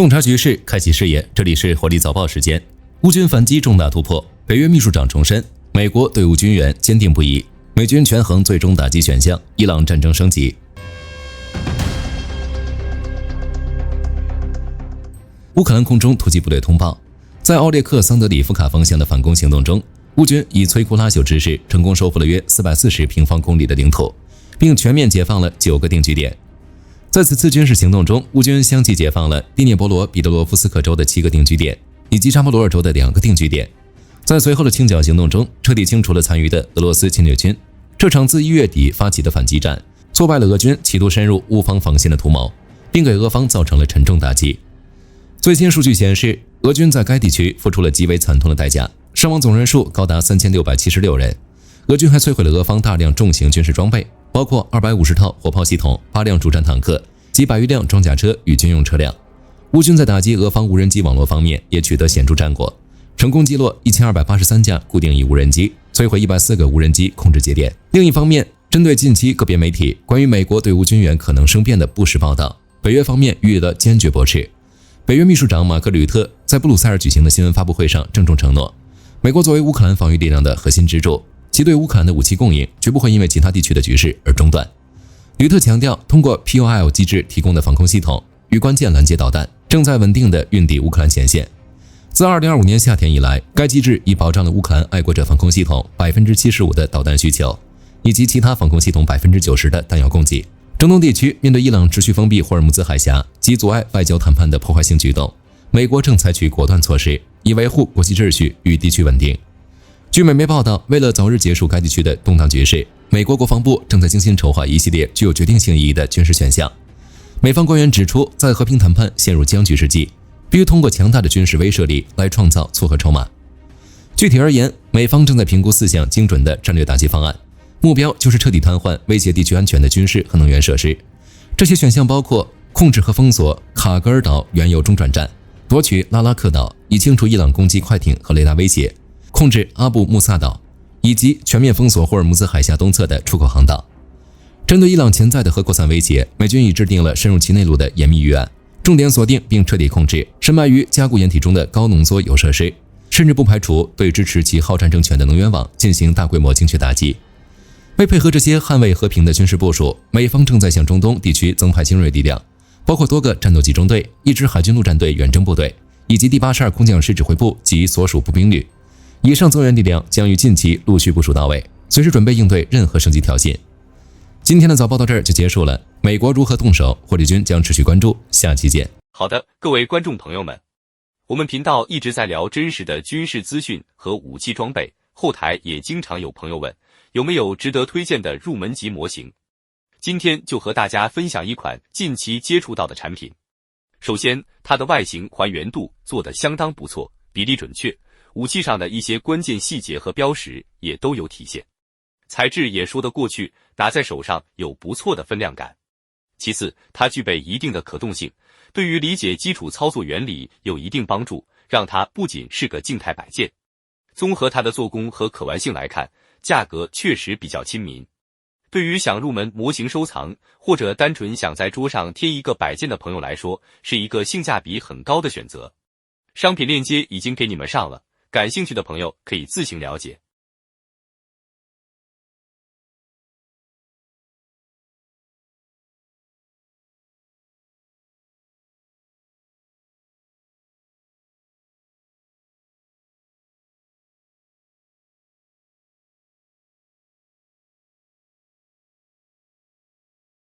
洞察局势，开启视野。这里是火力早报时间。乌军反击重大突破，北约秘书长重申，美国对乌军援坚定不移，美军权衡最终打击选项，伊朗战争升级。乌克兰空中突击部队通报，在奥列克桑德里夫卡方向的反攻行动中，乌军以摧枯拉朽之势成功收复了约440平方公里的领土，并全面解放了9个定居点。在此次军事行动中，乌军相继解放了第聂伯罗彼得罗夫斯克州的7个定居点，以及扎波罗尔州的2个定居点。在随后的清剿行动中，彻底清除了残余的俄罗斯侵略军。这场自1月底发起的反击战，挫败了俄军企图深入乌方防线的图谋，并给俄方造成了沉重打击。最新数据显示，俄军在该地区付出了极为惨痛的代价，伤亡总人数高达3676人。俄军还摧毁了俄方大量重型军事装备，包括250套火炮系统、8辆主战坦克及100余辆装甲车与军用车辆。乌军在打击俄方无人机网络方面也取得显著战果，成功击落1283架固定翼无人机，摧毁104个无人机控制节点。另一方面，针对近期个别媒体关于美国对乌军援可能生变的不实报道，北约方面予以了坚决驳斥。北约秘书长马克·吕特在布鲁塞尔举行的新闻发布会上郑重承诺，美国作为乌克兰防御力量的核心支柱，其对乌克兰的武器供应绝不会因为其他地区的局势而中断。吕特强调，通过 POL 机制提供的防空系统与关键拦截导弹正在稳定地运抵乌克兰前线。自2025年夏天以来，该机制已保障了乌克兰爱国者防空系统 75% 的导弹需求，以及其他防空系统 90% 的弹药供给。中东地区面对伊朗持续封闭霍尔木兹海峡及阻碍外交谈判的破坏性举动，美国正采取果断措施，以维护国际秩序与地区稳定。据美媒报道，为了早日结束该地区的动荡局势，美国国防部正在精心筹划一系列具有决定性意义的军事选项。美方官员指出，在和平谈判陷入僵局之际，必须通过强大的军事威慑力来创造撮合筹码。具体而言，美方正在评估4项精准的战略打击方案，目标就是彻底瘫痪威胁地区安全的军事和能源设施。这些选项包括控制和封锁卡格尔岛原有中转站，夺取拉拉克岛以清除伊朗攻击快艇和雷达威胁，控制阿布穆萨岛，以及全面封锁霍尔木兹海峡东侧的出口航道。针对伊朗潜在的核扩散威胁，美军已制定了深入其内陆的严密预案，重点锁定并彻底控制深埋于加固掩体中的高浓缩铀设施，甚至不排除对支持其好战政权的能源网进行大规模精确打击。为配合这些捍卫和平的军事部署，美方正在向中东地区增派精锐力量，包括多个战斗集中队、1支海军陆战队远征部队，以及第82空降师指挥部及所属步兵旅。以上增援力量将于近期陆续部署到位，随时准备应对任何升级挑衅。今天的早报到这儿就结束了，美国如何动手，火力军将持续关注，下期见。好的，各位观众朋友们，我们频道一直在聊真实的军事资讯和武器装备，后台也经常有朋友问，有没有值得推荐的入门级模型？今天就和大家分享一款近期接触到的产品。首先，它的外形还原度做得相当不错，比例准确，武器上的一些关键细节和标识也都有体现，材质也说得过去，拿在手上有不错的分量感。其次，它具备一定的可动性，对于理解基础操作原理有一定帮助，让它不仅是个静态摆件。综合它的做工和可玩性来看，价格确实比较亲民。对于想入门模型收藏，或者单纯想在桌上贴一个摆件的朋友来说，是一个性价比很高的选择。商品链接已经给你们上了，感兴趣的朋友可以自行了解。